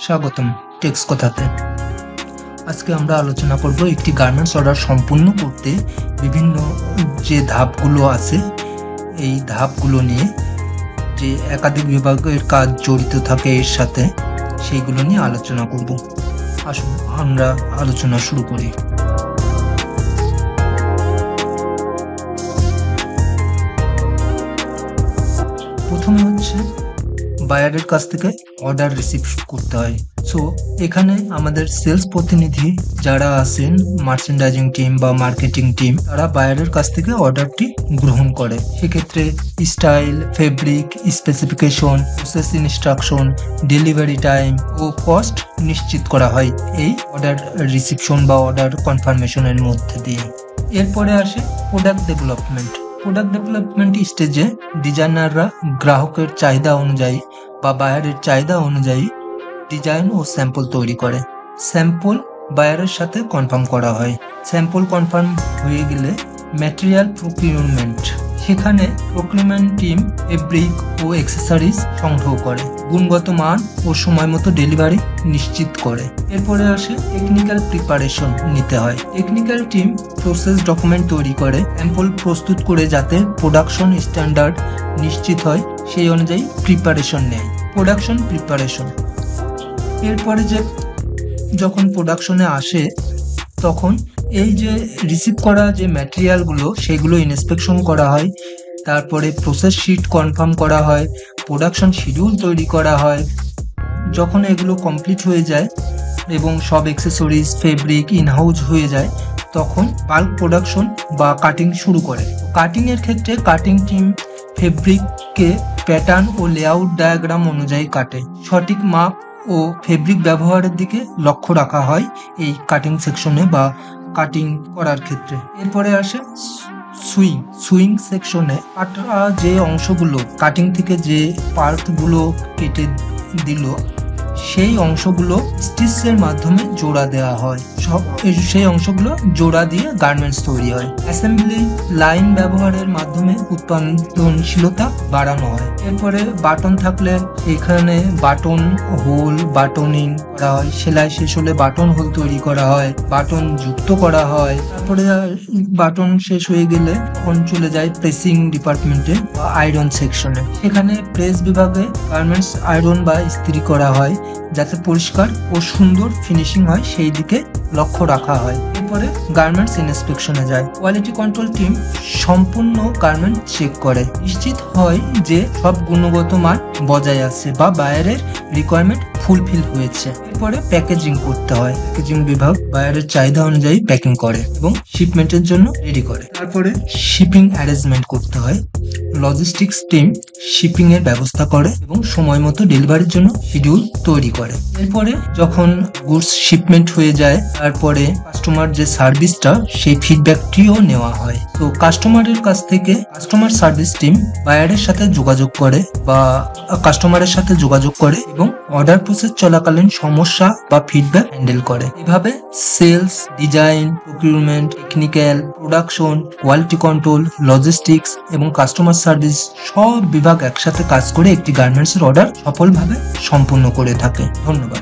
স্বাগতম টেক্স কথাতে। আজকে আমরা আলোচনা করব একটি গার্মেন্টস অর্ডার সম্পূর্ণ করতে বিভিন্ন যে ধাপগুলো আছে এই ধাপগুলো নিয়ে, যে একাধিক বিভাগের কাজ জড়িত থাকে এর সাথে, সেইগুলো নিয়ে আলোচনা করব। আসুন আমরা আলোচনা শুরু করি। প্রথমে হচ্ছে বায়ারের কাছ থেকে অর্ডার রিসিভ করতে হয়। সো এখানে আমাদের সেলস প্রতিনিধি যারা আছেন, মার্চেন্ডাইজিং টিম বা মার্কেটিং টিম, তারা বায়ারের কাছ থেকে অর্ডারটি গ্রহণ করে। সেক্ষেত্রে style, fabric, specification, process instruction, delivery time ও কস্ট নিশ্চিত করা হয় এই অর্ডার রিসিপশন বা অর্ডার কনফার্মেশনের মধ্যে দিয়ে। এরপরে আসে প্রোডাক্ট ডেভেলপমেন্ট। প্রোডাক্ট ডেভেলপমেন্ট স্টেজে ডিজাইনাররা গ্রাহকের চাহিদা অনুযায়ী বা বায়ারের চাহিদা অনুযায়ী ডিজাইন ও স্যাম্পল তৈরি করে। স্যাম্পল বায়ারের সাথে কনফার্ম করা হয়। স্যাম্পল কনফার্ম হয়ে গেলে ম্যাটেরিয়াল প্রকিউরমেন্ট, সেখানে প্রকিউরমেন্ট টিম ফেব্রিক ও অ্যাক্সেসরিজ সংগ্রহ করে, গুণগত মান ও সময় মতো ডেলিভারি নিশ্চিত করে। এরপরে আসে টেকনিক্যাল প্রিপারেশন নিতে হয়। টেকনিক্যাল টিম প্রসেস ডকুমেন্ট তৈরি করে, স্যাম্পল প্রস্তুত করে যাতে প্রোডাকশন স্ট্যান্ডার্ড নিশ্চিত হয় সেই অনুযায়ী প্রিপারেশন নেয়। প্রোডাকশন প্রিপারেশন, এরপরে যে যখন প্রোডাকশনে আসে তখন এই যে রিসিভ করা যে ম্যাটেরিয়ালগুলো সেগুলো ইন্সপেকশন করা হয়, তারপরে প্রসেস শিট কনফার্ম করা হয়, প্রোডাকশন শিডিউল তৈরি করা হয়। যখন এগুলো কমপ্লিট হয়ে যায় এবং সব অ্যাক্সেসরিজ ফেব্রিক ইনহাউস হয়ে যায়, তখন বাল্ক প্রোডাকশন বা কাটিং শুরু করে। কাটিংয়ের ক্ষেত্রে কাটিং টিম ফেব্রিককে প্যাটার্ন ও লেআউট ডায়াগ্রাম অনুযায়ী কাটে। সঠিক মাপ ও ফেব্রিক ব্যবহারের দিকে লক্ষ্য রাখা হয় এই কাটিং সেকশনে বা কাটিং করার ক্ষেত্রে। এরপরে আসে সুইং সেকশনে কাটা যে অংশগুলো কাটিং থেকে যে পার্টগুলো কেটে দিল সেই অংশগুলো স্টিচের মাধ্যমে জোড়া দেওয়া হয়। সেই অংশগুলো জোড়া দিয়ে গার্মেন্টস তৈরি হয়। অ্যাসেম্বলি লাইন ব্যবহারের মাধ্যমে উৎপাদনশীলতা বাড়ানো হয়। এরপরে বাটন থাকলে এখানে বাটন হোল বাটনিং করা হয়। সেলাই শেষ হলে বাটন হোল তৈরি করা হয়, বাটন যুক্ত করা হয়। তারপরে বাটন শেষ হয়ে গেলে তখন চলে যায় প্রেসিং ডিপার্টমেন্টে বা আয়রন সেকশনে। সেখানে প্রেস বিভাগে গার্মেন্টস আয়রন বা ইস্ত্রি করা হয় যাতে পরিষ্কার ও সুন্দর ফিনিশিং হয় সেই দিকে লক্ষ্য রাখা হয়। এরপরে গার্মেন্টস ইন্সপেকশনে যায়। কোয়ালিটি কন্ট্রোল টিম সম্পূর্ণ গার্মেন্ট চেক করে, নিশ্চিত হয় যে সব গুণগত মান বজায় আছে বা বায়ারের রিকোয়ারমেন্ট ফুলফিল হয়েছে। এরপরে প্যাকেজিং করতে হয়। প্যাকেজিং বিভাগ বায়ারের চাহিদা অনুযায়ী প্যাকিং করে এবং শিপমেন্টের জন্য রেডি করে। তারপরে শিপিং অ্যারেঞ্জমেন্ট করতে হয়। লজিস্টিক্স টিম শিপিং এর ব্যবস্থা করে এবং সময় মতো ডেলিভারির জন্য শিডিউল তৈরি করে। এরপরে যখন গুডস শিপমেন্ট হয়ে যায়, তারপরে কাস্টমার যে সার্ভিসটা সেই ফিডব্যাকটিও নেওয়া হয়। তো কাস্টমারের কাছ থেকে কাস্টমার সার্ভিস টিম বায়ারের সাথে যোগাযোগ করে বা কাস্টমারের সাথে যোগাযোগ করে এবং অর্ডার প্রসেস চলাকালীন সমস্যা বা ফিডব্যাক হ্যান্ডেল করে। এভাবে sales, design, procurement, technical, production, quality control, logistics এবং কাস্টমার সার্ভিস সব বিভাগ একসাথে কাজ করে একটি গার্মেন্টসের অর্ডার সফলভাবে সম্পূর্ণ করে থাকে। ধন্যবাদ।